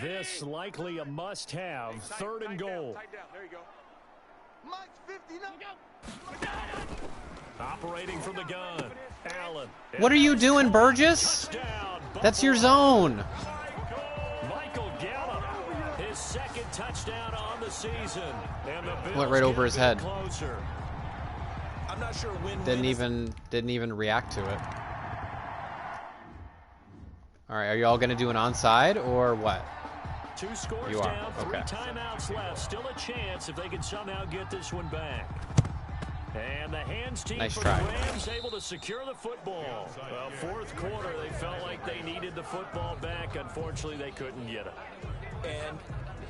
This likely a must-have. 3rd and goal. There you go. Mike's 50 Operating from the gun. Allen. What are you doing, Burgess? That's your zone. Michael Gallup, his 2nd touchdown on the season. And the Bills went right over his head. Closer. I'm not sure when. Didn't even react to it. All right, are you all going to do an onside or what? 2 scores You are. down, 3 Okay. timeouts left. Still a chance if they can somehow get this one back. And the hands team Nice for try. the Rams able to secure the football. Well, 4th quarter, they felt like they needed the football back. Unfortunately, they couldn't get it. And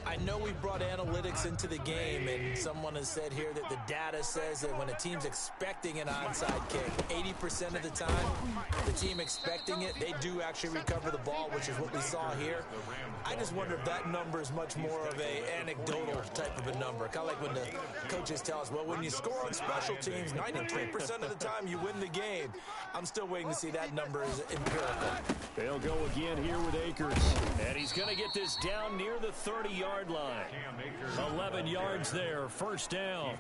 I know we brought analytics into the game, and someone has said here that the data says that when a team's expecting an onside kick, 80% of the time, the team expecting it, they do actually recover the ball, which is what we saw here. I just wonder if that number is much more of a anecdotal type of a number. Kind of like when the coaches tell us, well, when you score on special teams, 93% of the time you win the game. I'm still waiting to see that number is empirical. They'll go again here with Akers. And he's going to get this down near the 30-yard line. 11 yards there, 1st down.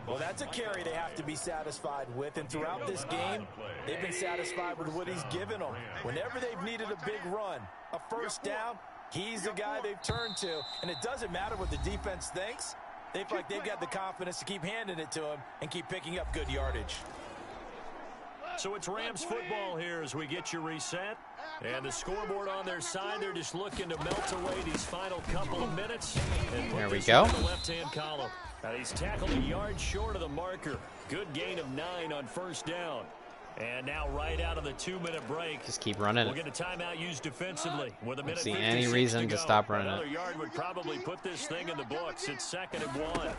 Well, that's a carry they have to be satisfied with, and throughout this game, they've been satisfied with what he's given them. Whenever they've needed a big run, a 1st down, he's the guy they've turned to, and it doesn't matter what the defense thinks. They feel like they've got the confidence to keep handing it to him and keep picking up good yardage. So it's Rams football here as we get you reset. And the scoreboard on their side, they're just looking to melt away these final couple of minutes. And There we go. The left-hand column. Now he's tackled a yard short of the marker. Good gain of 9 on 1st down. And now right out of the 2-minute break. Just keep running We'll it. get a timeout used defensively. With a minute See 56 any reason to go. stop running Another it. yard would probably put this thing in the books. It's 2nd and 1.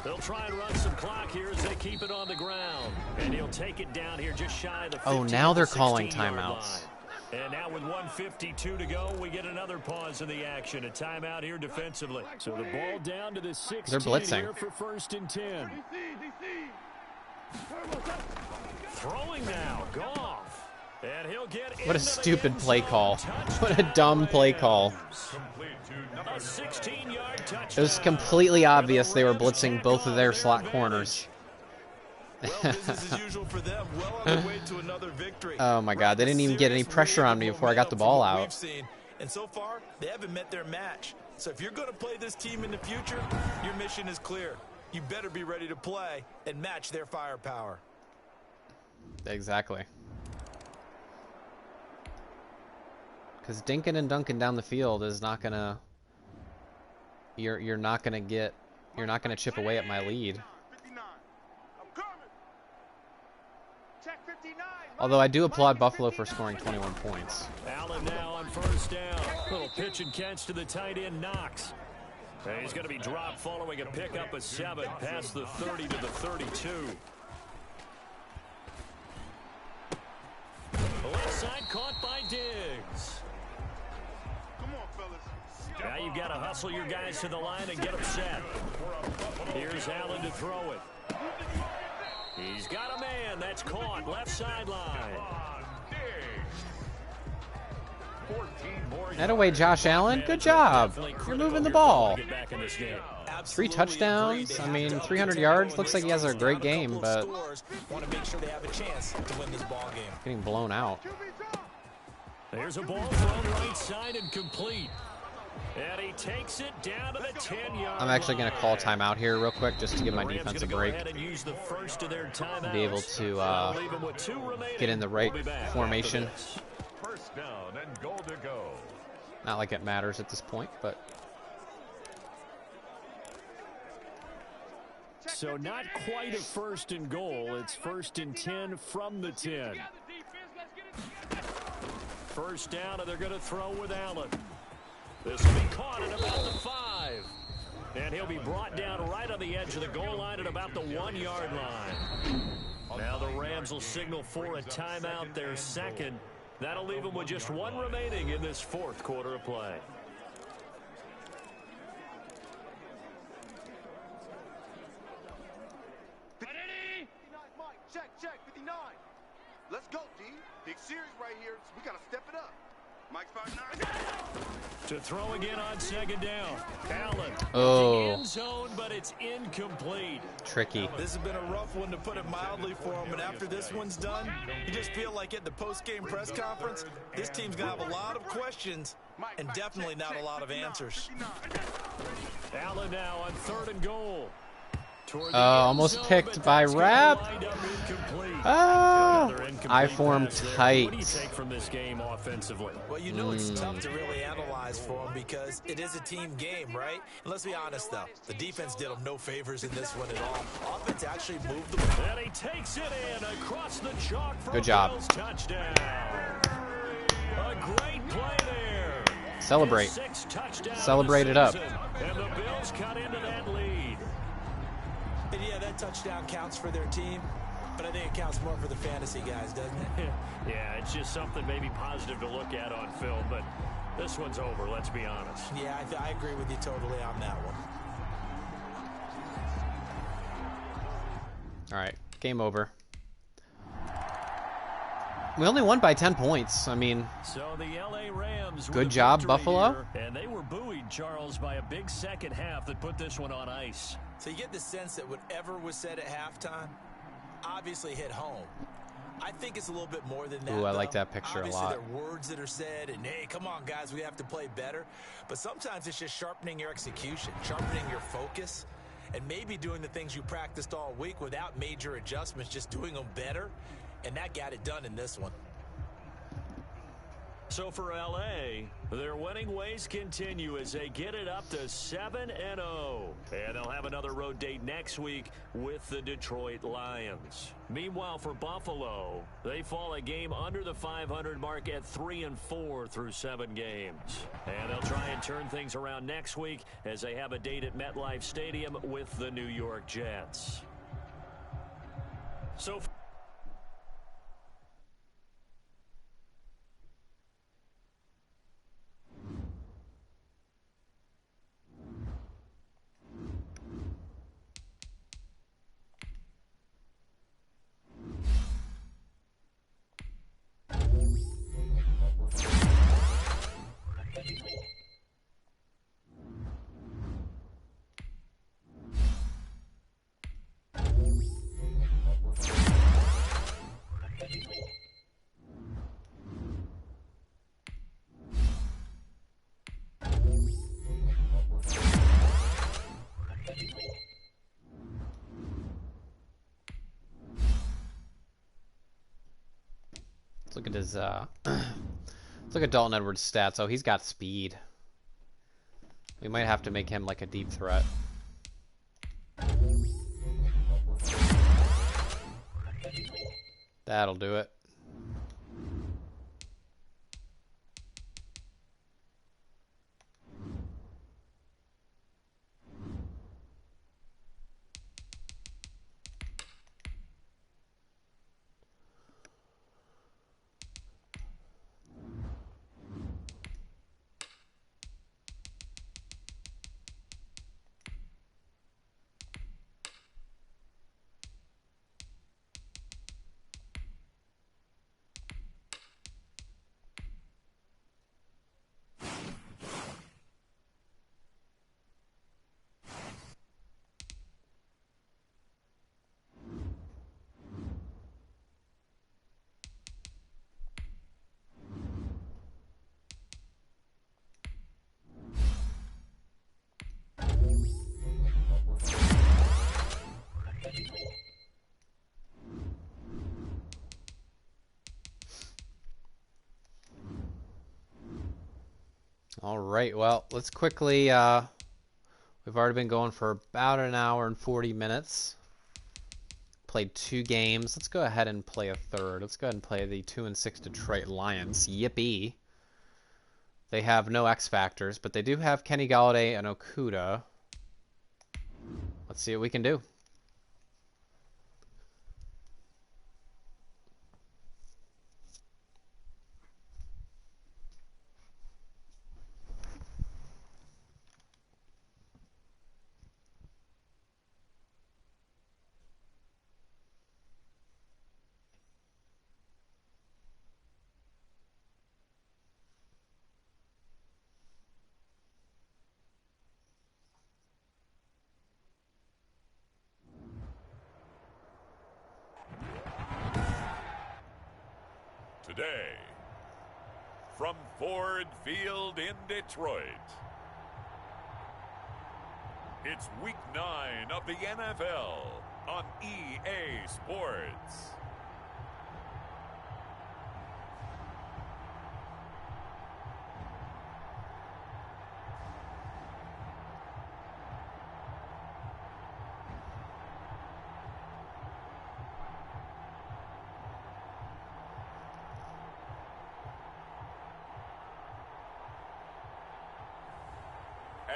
They'll try and run some clock here as they keep it on the ground. And he'll take it down here just shy of the 15 Oh, now they're to calling 16-yard timeouts. line. And now with 1:52 to go, we get another pause in the action. A timeout here defensively. So the ball down to the 16 They're blitzing. here for 1st and 10. Throwing now, Goff. And he'll get What a into the stupid end play zone. call. What a Touchdown dumb play call. A 16-yard touchdown. It was completely obvious they were Rams blitzing tack both of on their their slot advantage. corners. Well, business as usual for them. Well on the way to another victory. Oh my God, they didn't even get any pressure on me before I got the ball out. We've seen, and so far, they haven't met their match. So if you're going to play this team in the future, your mission is clear. You better be ready to play and match their firepower. Exactly. Because dinking and dunking down the field is not gonna. You're not gonna chip away at my lead. Although I do applaud Buffalo for scoring 21 points. Allen now on 1st down. Little pitch and catch to the tight end, Knox. And he's going to be dropped following a pickup of 7 past the 30 to the 32. The left side caught by Diggs. Come on, fellas. Now you've got to hustle your guys to the line and get them set. Here's Allen to throw it. He's got a man. That's caught. Left sideline. That away, Josh Allen. Good job. You're moving the ball. 3 touchdowns. I mean, 300 yards. Looks like he has a great game, but Want to make sure they have a chance to win this ball game. getting blown out. There's a ball thrown right side and complete. And he takes it down to the 10-yard I'm actually going to call line. timeout here real quick just to give my The Rams defense a gonna go break. ahead and use the first of their timeouts. Be able to That'll leave 'em with 2 remaining. get in the right We'll be back formation. after this. 1st down and goal to go. Not like it matters at this point, but So not quite a 1st and goal. It's 1st and 10 from the 10. 1st down, and they're going to throw with Allen. This will be caught at about the 5. And he'll be brought down right on the edge of the goal line at about the 1-yard line. Now the Rams will signal for a timeout, their 2nd. That'll leave them with just 1 remaining in this 4th quarter of play. Check, 59. Let's go, D. Big series right here. We got to step it up. Mike's 5'9". To throw again on second down. Allen. Oh. End zone, but it's incomplete. Tricky. This has been a rough one, to put it mildly, for him. And after this one's done, you just feel like at the post-game press conference, this team's going to have a lot of questions and definitely not a lot of answers. Allen now on 3rd and goal. Almost picked by Rap. I formed tight. What do you take from this game offensively? Well, you know it's tough to really analyze for them because it is a team game, right? And let's be honest, though. The defense did them no favors in this one at all. Offense actually moved the ball. And he takes it in across the chalk for Good job. Bills touchdown. A great play there. Celebrate. Celebrate it up. And the Bills cut into that lead. And yeah, that touchdown counts for their team, but I think it counts more for the fantasy guys, doesn't it? Yeah, it's just something maybe positive to look at on film, but this one's over, let's be honest. Yeah, I agree with you totally on that one. All right, game over. We only won by 10 points. I mean, so the LA Rams good job, Buffalo. Here, and they were buoyed, Charles, by a big second half that put this one on ice. So you get the sense that whatever was said at halftime obviously hit home. I think it's a little bit more than that. Ooh, I like that picture obviously, a lot. There are words that are said, and hey, come on, guys, we have to play better. But sometimes it's just sharpening your execution, sharpening your focus, and maybe doing the things you practiced all week without major adjustments, just doing them better. And that got it done in this one. So for LA, their winning ways continue as they get it up to 7-0. And they'll have another road date next week with the Detroit Lions. Meanwhile, for Buffalo, they fall a game under the 500 mark at 3-4 through 7 games. And they'll try and turn things around next week as they have a date at MetLife Stadium with the New York Jets. So Let's look at his let's look at Dalton Edwards' stats. Oh, he's got speed. We might have to make him like a deep threat. That'll do it. All right, well, let's quickly, we've already been going for about an hour and 40 minutes. Played 2 games. Let's go ahead and play a third. Let's go ahead and play the 2-6 Detroit Lions. Yippee. They have no X factors, but they do have Kenny Galladay and Okuda. Let's see what we can do. today, from Ford Field in Detroit, it's Week 9 of the NFL on EA Sports.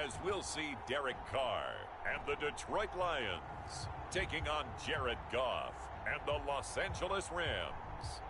As we'll see Derek Carr and the Detroit Lions taking on Jared Goff and the Los Angeles Rams.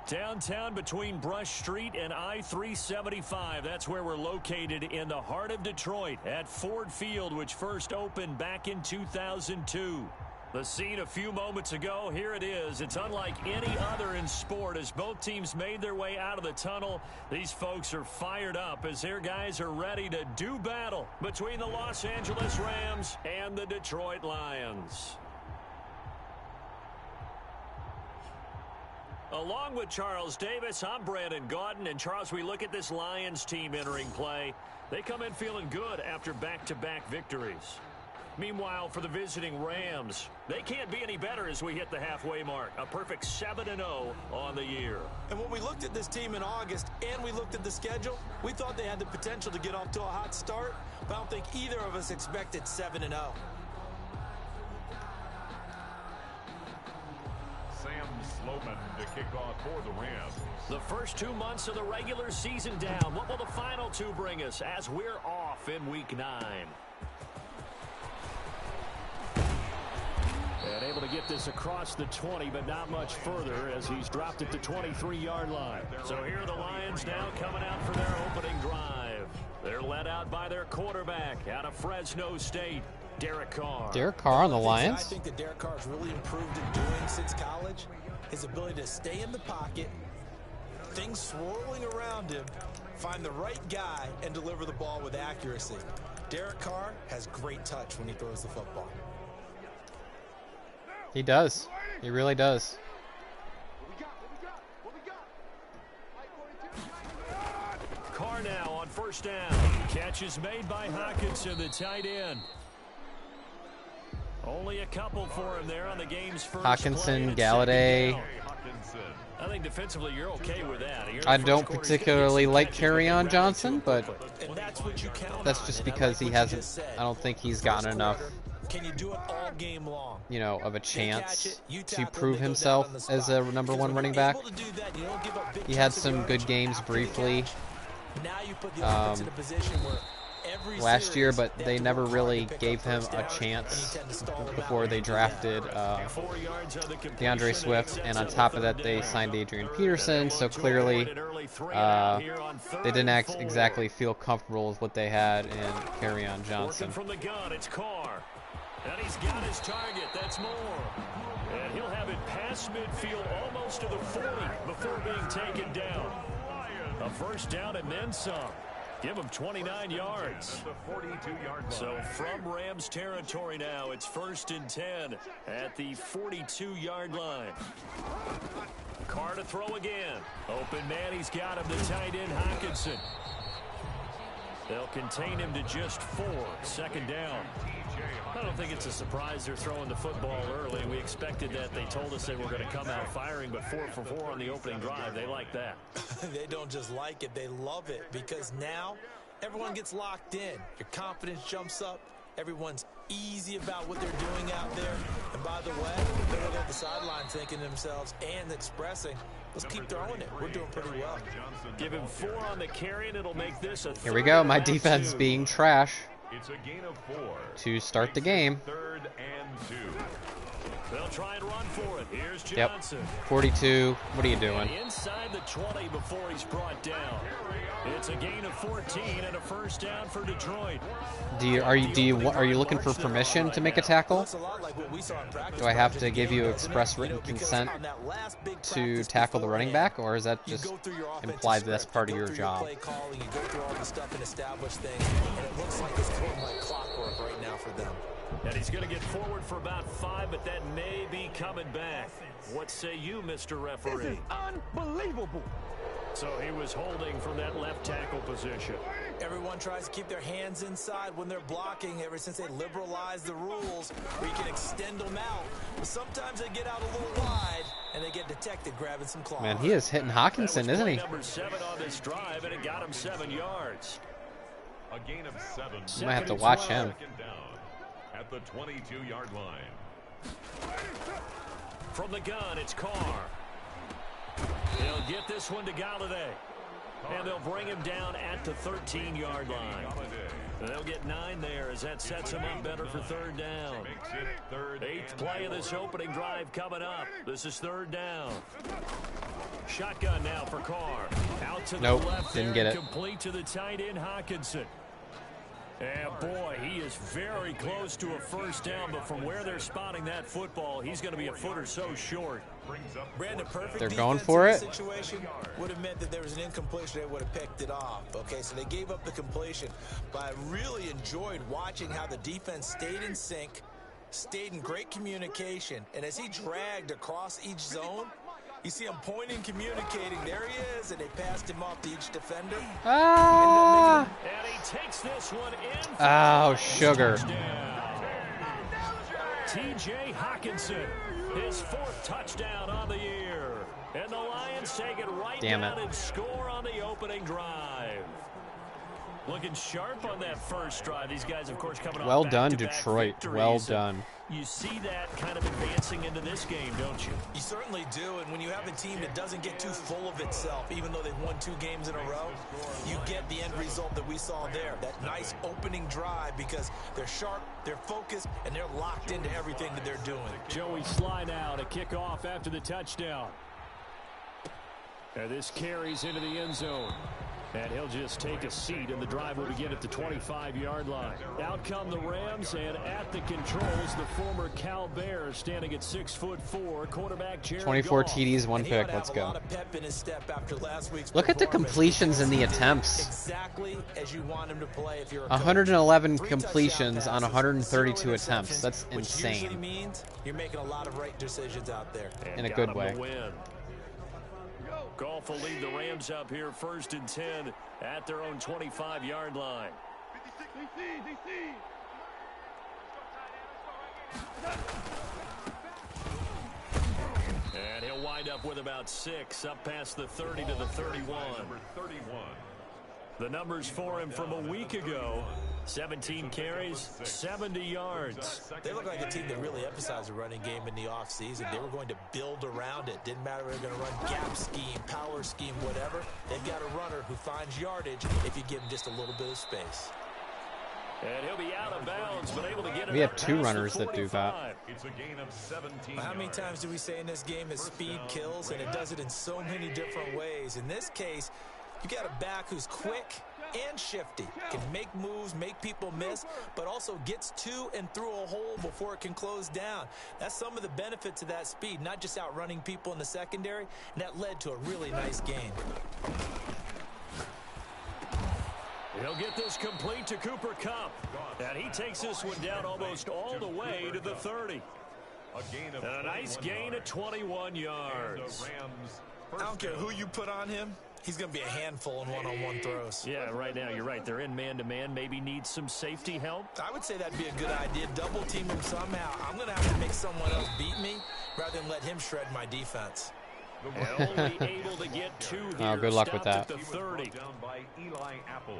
Downtown between Brush Street and I-375. That's where we're located in the heart of Detroit at Ford Field, which first opened back in 2002. The scene a few moments ago, here it is. It's unlike any other in sport as both teams made their way out of the tunnel. These folks are fired up as their guys are ready to do battle between the Los Angeles Rams and the Detroit Lions. Along with Charles Davis, I'm Brandon Gaudin. And Charles, we look at this Lions team entering play. They come in feeling good after back-to-back victories. Meanwhile, for the visiting Rams, they can't be any better as we hit the halfway mark. A perfect 7-0 on the year. And when we looked at this team in August and we looked at the schedule, we thought they had the potential to get off to a hot start, but I don't think either of us expected 7-0. Sam Sloman to kick off for the Rams. The first 2 months of the regular season down. What will the final two bring us as we're off in Week 9? And able to get this across the 20, but not much further as he's dropped at the 23-yard line. So here are the Lions now coming out for their opening drive. They're led out by their quarterback out of Fresno State, Derek Carr. Derek Carr on the Lions? I think that Derek Carr has really improved in doing since college. His ability to stay in the pocket, things swirling around him, find the right guy, and deliver the ball with accuracy. Derek Carr has great touch when he throws the football. He does. He really does. Carr now on first down. Catch is made by Hockenson, the tight end. Only a couple for him there on the game's first Hockenson, play. Galladay. I think defensively you're okay with that. I don't particularly like Kerryon Johnson, but that's just because he hasn't, I don't think he's gotten enough, Can you do it all game long? you know, of a chance to prove himself as a #1 running back. He had some good games briefly last year, but they never really gave him a chance before they drafted DeAndre Swift, and on top of that they signed Adrian Peterson, so clearly they didn't exactly feel comfortable with what they had in Kerryon Johnson. From the gun, it's Carr. And he's got his target. That's more. And he'll have it past midfield almost to the 40 before being taken down. A first down and then some. Give him 29 yards. So from Rams territory now, it's 1st and 10 at the 42-yard line. Carr to throw again. Open man, he's got him, the tight end Hockenson. They'll contain him to just 4. 2nd down. I don't think it's a surprise they're throwing the football early. We expected that. They told us they were going to come out firing, but 4 for 4 on the opening drive. They like that. They don't just like it, they love it, because now everyone gets locked in. Your confidence jumps up. Everyone's easy about what they're doing out there. And by the way, they're looking at the sideline thinking to themselves and expressing, let's keep throwing it. We're doing pretty well. Give him 4 on the carry, and it'll make this a Here we go, my defense 2. being trash It's a gain of 4 to start the game. 3rd and 2. They'll try and run for it. Here's Johnson. Yep, 42. What are you doing? Inside the 20 before he's brought down. It's a gain of 14 and a first down for Detroit. Are you looking for permission to make a tackle? Do I have to give you express written consent to tackle the running back, or is that just implied that that's part of your job? You go through all the stuff and establish things, and it looks like it's going like clockwork right now for them. And he's going to get forward for about 5, but that may be coming back. What say you, Mr. Referee? This is unbelievable. So he was holding from that left tackle position. Everyone tries to keep their hands inside when they're blocking ever since they liberalized the rules where you can extend them out. But sometimes they get out a little wide and they get detected grabbing some claws. Man, he is hitting Hawkinson, isn't he? Number 7 on this drive, and it got him 7 yards. A gain of 7. You might have to watch him. Second down at the 22-yard line. From the gun, it's Carr. He'll get this one to Galladay. And they'll bring him down at the 13-yard line. And they'll get 9 there as that sets him up better for 3rd down. 8th play of this opening drive coming up. This is 3rd down. Shotgun now for Carr. Out to the left. Didn't get it. Complete to the tight end, Hawkinson. And boy, he is very close to a 1st down, but from where they're spotting that football, he's going to be a foot or so short. Brandon, perfect They're going for it. Situation would have meant that there was an incompletion. They would have picked it off. Okay, so they gave up the completion. But I really enjoyed watching how the defense stayed in sync, stayed in great communication, and as he dragged across each zone, you see him pointing, communicating. There he is, and they passed him off to each defender. Ah! And he takes this one in. Oh, sugar. T.J. Hawkinson, his 4th touchdown on the year. And the Lions take it right down and score on the opening drive. Looking sharp on that first drive. These guys, of course, coming off Well done, back-to-back Detroit. victories. Well done. You see that kind of advancing into this game, don't you? You certainly do, and when you have a team that doesn't get too full of itself, even though they've won 2 games in a row, you get the end result that we saw there, that nice opening drive, because they're sharp, they're focused, and they're locked into everything that they're doing. Joey Sly now to kick off after the touchdown. And this carries into the end zone. And he'll just take a seat, and the drive will begin at the 25-yard line. Out come the Rams, and at the controls, the former Cal Bears standing at 6'4", quarterback Jared 24 Goff. TDs, 1 pick. Let's go. Look at the completions and the attempts. Exactly as you want him to play if you're a 111 completions on 132 attempts. That's which usually insane. means you're making a lot of right decisions out there. And In a got good him way. to win. Goff will lead the Rams up here 1st and 10 at their own 25-yard line. And he'll wind up with about 6 up past the 30 to the 31. The numbers for him from a week ago: 17 carries, 70 yards. They look like a team that really emphasized the running game in the offseason. They were going to build around it. Didn't matter if they're going to run gap scheme, power scheme, whatever. They've got a runner who finds yardage if you give him just a little bit of space. And he'll be out of bounds, but able to get it. We have 2 runners that do that. It's a gain of 17 How many times do we say in this game that speed kills, and it does it in so many different ways? In this case, you got a back who's quick and shifty, can make moves, make people miss, but also gets to and through a hole before it can close down. That's some of the benefits of that speed, not just outrunning people in the secondary, and that led to a really nice gain. He'll get this complete to Cooper Kupp, and he takes this one down almost all the way to the 30. And a nice gain of 21 yards. I don't care who you put on him. He's going to be a handful in one-on-one throws. Yeah, right now, you're right. They're in man-to-man. Maybe needs some safety help. I would say that'd be a good idea. Double team him somehow. I'm going to have to make someone else beat me rather than let him shred my defense. And only able to get 2 here. Oh, good luck with Stopped that. At the 30. down by Eli Apple.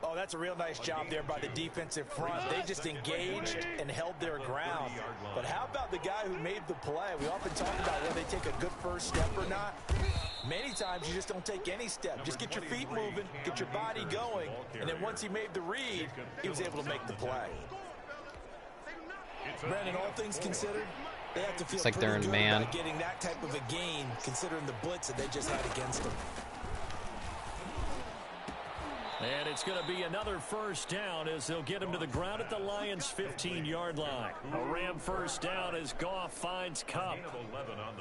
Oh, that's a real nice job there by the defensive front. They just engaged and held their ground. But how about the guy who made the play? We often talk about whether they take a good first step or not. Many times you just don't take any step. Just get your feet moving, get your body going, and then once he made the read, he was able to make the play. Brandon, all things considered, they have to feel It's like they're pretty in good man. about getting that type of a gain, considering the blitz that they just had against them. And it's going to be another first down as they'll get him to the ground at the Lions' 15-yard line. A Ram first down as Goff finds Kupp.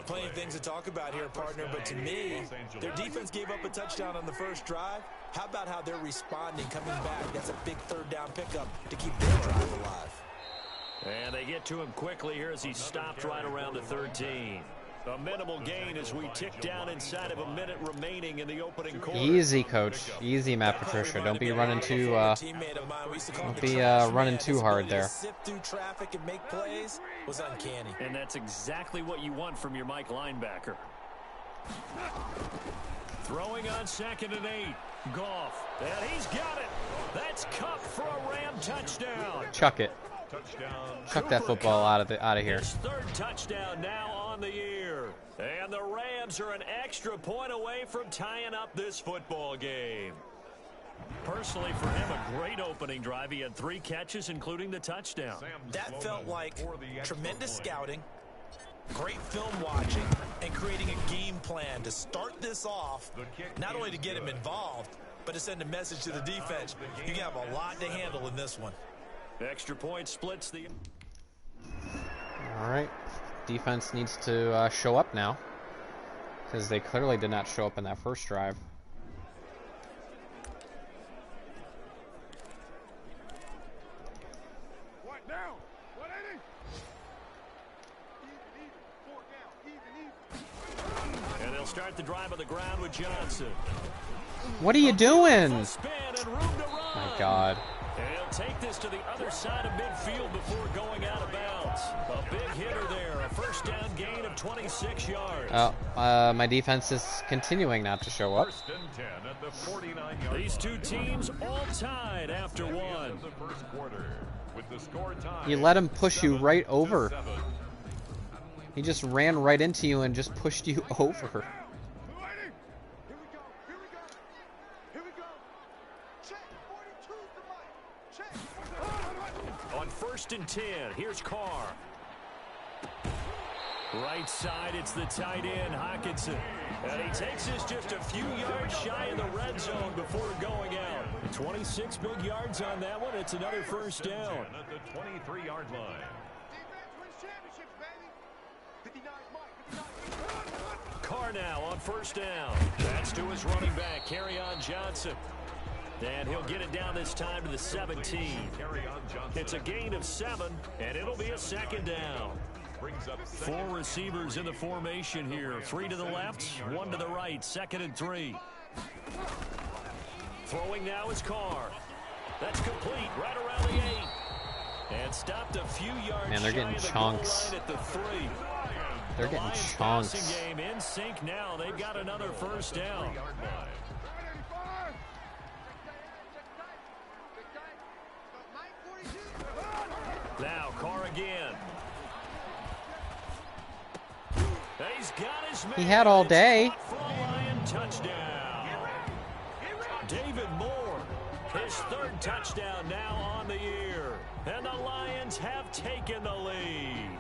Plenty of things to talk about here, partner, but to me, their defense gave up a touchdown on the first drive. How about how they're responding, coming back? That's a big 3rd down pickup to keep their drive alive. And they get to him quickly here as he stopped right around the 13. A minimal gain as we tick down inside of a minute remaining in the opening quarter. Easy, coach. Easy, Matt Patricia. Don't be running too running too hard there. Sift through traffic and make plays was uncanny. And that's exactly what you want from your Mike linebacker. Throwing on 2nd and 8. Goff. And he's got it. That's Cup for a Ram touchdown. Chuck it. Chuck that football out of here. His 3rd touchdown now on the year. And the Rams are an extra point away from tying up this football game. Personally, for him, a great opening drive. He had 3 catches, including the touchdown. That felt like tremendous scouting, great film watching, and creating a game plan to start this off, not only to get him involved, but to send a message to the defense. You have a lot to handle in this one. Extra point splits the... All right. Defense needs to show up now, because they clearly did not show up in that first drive. What now? What And they'll start the drive on the ground with Johnson. What are you doing? Spin and room to run. My God. And he'll take this to the other side of midfield before going out of bounds. A big hitter there. A first down gain of 26 yards. Oh, my defense is continuing not to show up. 1st and 10 at the 49-yard These two teams all tied after one. the first quarter with the score tied. You let him push you right over. 7. He just ran right into you and just pushed you over. On 1st and 10, here's Carr. Right side, it's the tight end, Hockenson. And he takes this just a few yards shy of the red zone before going out. 26 big yards on that one. It's another first down. At the 23-yard line. Carr now on 1st down. That's to his running back, Kerryon Johnson. And he'll get it down this time to the 17. It's a gain of 7, and it'll be a 2nd down. 4 receivers in the formation here. 3 to the left, 1 to the right. 2nd and 3. Throwing now is Carr. That's complete right around the 8. And stopped a few yards. Man, they're getting chunks. At the 3. They're getting Lions chunks. passing game in sync now. They've got another first down. Now Carr again. He's got his man. He had all day. For a Lion touchdown. David Moore, his 3rd touchdown now on the year. And the Lions have taken the lead.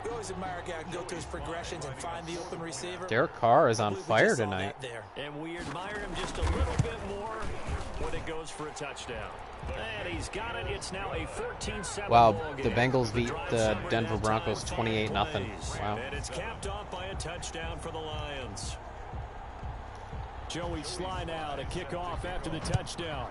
You always admire a guy who can go through his progressions and find the open receiver. Derek Carr is on We fire just saw tonight. that there. And we admire him just a little bit more when it goes for a touchdown. And he's got it. It's now a 14-7 Wow, ball the game. Bengals beat drive the summary Denver that Broncos time, 28-0. 20 plays. Wow. And it's capped off by a touchdown for the Lions. Joey Sly now to kick off after the touchdown.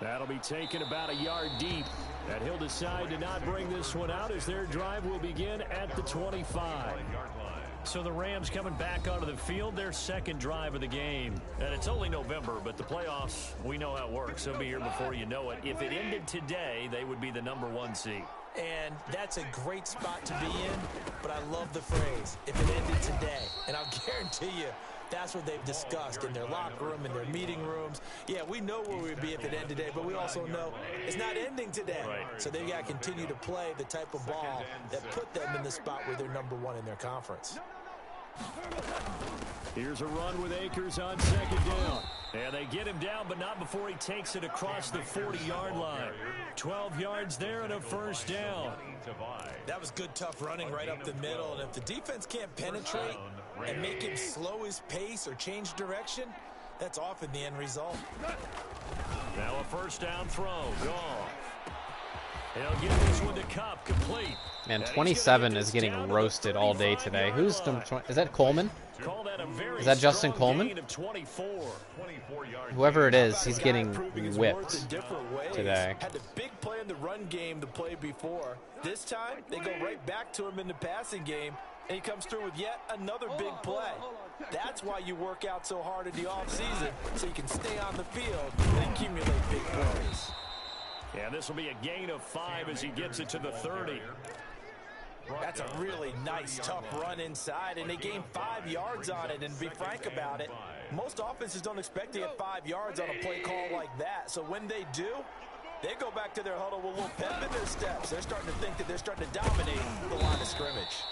That'll be taken about a yard deep. And he'll decide to not bring this one out as their drive will begin at the 25. So the Rams coming back onto the field, their 2nd drive of the game. And it's only November, but the playoffs, we know how it works. They'll be here before you know it. If it ended today, they would be the #1 seed. And that's a great spot to be in, but I love the phrase, if it ended today. And I'll guarantee you, that's what they've discussed in their locker room, in their meeting rooms. Yeah, we know where we'd be if it ended today, but we also know it's not ending today. Right. So they've got to continue to play the type of ball that put them in the spot where they're #1 in their conference. Here's a run with Akers on 2nd down. And they get him down, but not before he takes it across the 40-yard line. 12 yards there and a first down. That was good, tough running right up the middle. And if the defense can't penetrate and make him slow his pace or change direction, that's often the end result. Now a first down throw. Goff. He'll get this one to Cup, complete. Man, 27 is getting roasted all day today. Who's number 20? Is that Coleman? Call that a very Is that Justin strong Coleman? gain of 24. Whoever it is, he's getting Proving his worth whipped in different ways. today. Had the big play in the run game to play before. This time, they go right back to him in the passing game, and he comes through with yet another big play. That's why you work out so hard in the offseason, so you can stay on the field and accumulate big plays. Yeah, this will be a gain of 5 as he gets it to the 30. That's a really nice, tough run inside, and they gain 5 yards on it. And to be frank about it, most offenses don't expect to get 5 yards on a play call like that. So when they do, they go back to their huddle with a little pep in their steps. They're starting to think that they're starting to dominate the line of scrimmage.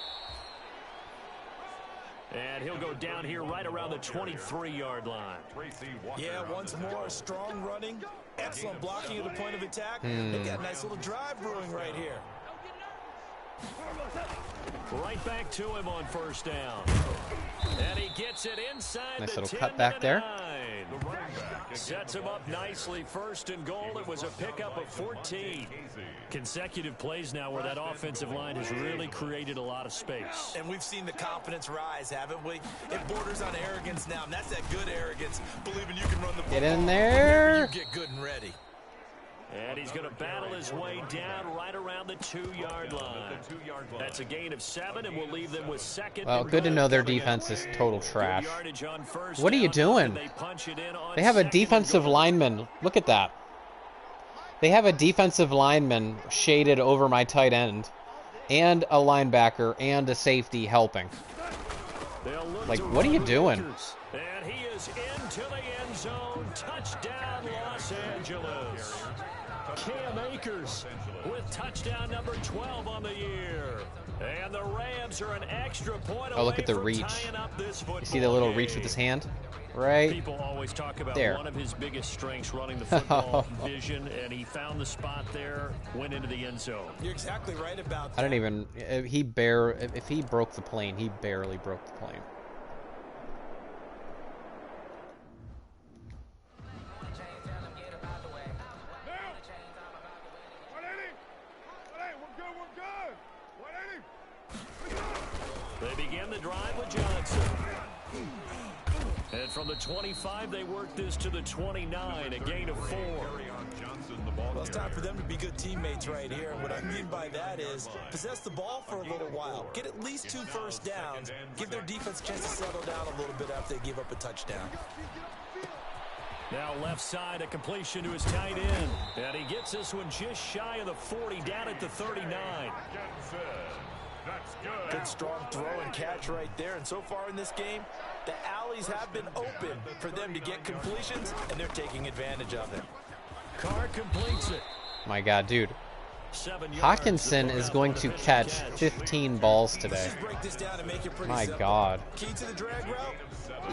And he'll go down here right around the 23-yard line. Yeah, once more, strong running, excellent blocking at the point of attack. They've got a nice little drive brewing right here. Right back to him on first down. And he gets it inside Nice the little 10 cut back to the there. 9. Sets him up nicely. First and goal. It was a pickup of 14. Consecutive plays now where that offensive line has really created a lot of space. And we've seen the confidence rise, haven't we? It borders on arrogance now, and that's that good arrogance, believing you can run the football. Get in there. You get good and ready. And he's going to battle his way down right around the 2-yard line. That's a gain of 7, and we'll leave them with second. Well, good to know their defense is total trash. What are you doing? They have a defensive lineman. Look at that. They have a defensive lineman shaded over my tight end, and a linebacker and a safety helping. Like, what are you doing? And he is into the end zone. Touchdown, Los Angeles. Cam Akers with touchdown number 12 on the year. And the Rams are an extra point away. Oh, look at the from reach. tying up this football You see the little game. reach with his hand? Right People always talk about there. one of his biggest strengths running the football vision, and he found the spot there, went into the end zone. You're exactly right about that. I don't even. If he broke the plane, he barely broke the plane. They begin the drive with Johnson. And from the 25, they work this to the 29, a gain of 4. Well, it's time for them to be good teammates right here. And what I mean by that is possess the ball for a little while. Get at least 2 first downs. Give their defense a chance to settle down a little bit after they give up a touchdown. Now left side, a completion to his tight end. And he gets this one just shy of the 40, down at the 39. Good strong throw and catch right there. And so far in this game, the alleys have been open for them to get completions, and they're taking advantage of it. Carr completes it. My God, dude. 7 yards. Hawkinson is going to catch 15 balls today. Let's just break this down and make it pretty My simple. God. Key to the drag route,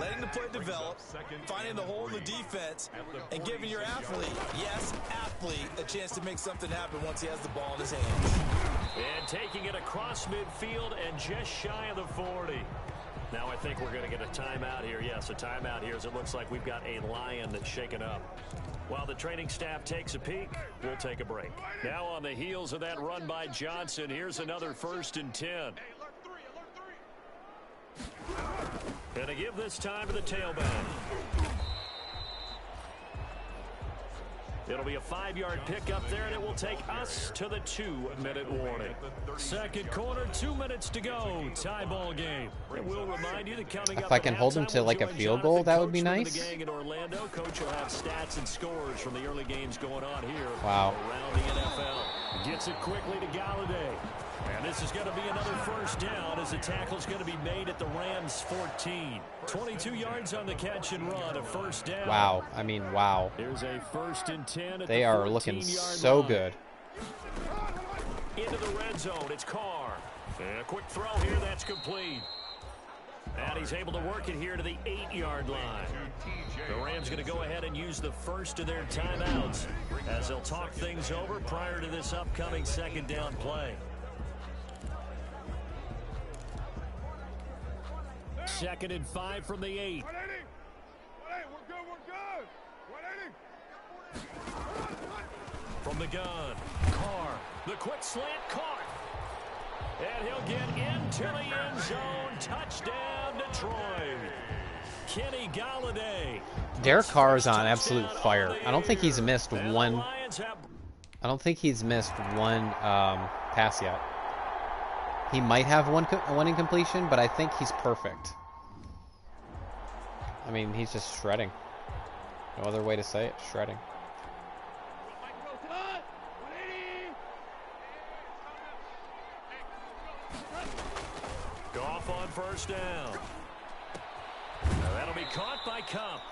letting the play develop, finding the hole in the defense, and giving your athlete, yes, athlete, a chance to make something happen once he has the ball in his hands. And taking it across midfield and just shy of the 40. Now I think we're going to get a timeout here. Yes, a timeout here as it looks like we've got a lion that's shaken up. While the training staff takes a peek, we'll take a break. Now on the heels of that run by Johnson, here's another 1st and 10. And to give this time to the tailback. It'll be a 5-yard pickup there, and it will take us to the 2-minute warning. Second quarter, 2 minutes to go. Tie ball game. And we'll remind you that coming up If I can hold him to like a field goal, that would be nice. The gang in Orlando. Coach will have stats and scores from the early games going on here Wow. around the NFL. Gets it quickly to Galladay. And this is going to be another first down as the tackle's going to be made at the Rams' 14. 22 yards on the catch and run, a first down. Wow. I mean, wow. Here's a 1st and 10 at They the are looking 14-yard so line. good. Into the red zone, it's Carr. And a quick throw here, that's complete. And he's able to work it here to the 8-yard line. The Rams going to go ahead and use the first of their timeouts as they'll talk things over prior to this upcoming second down play. 2nd and 5 from the 8. From the gun, Carr, the quick slant caught. And he'll get into the end zone. Touchdown, touchdown, Detroit. Kenny Galladay. Derek Carr is on absolute fire. I don't think he's missed one. I don't think he's missed one pass yet. He might have one incompletion, but I think he's perfect. I mean, he's just shredding. No other way to say it. Shredding. Goff on first down. Now that'll be caught by Cup.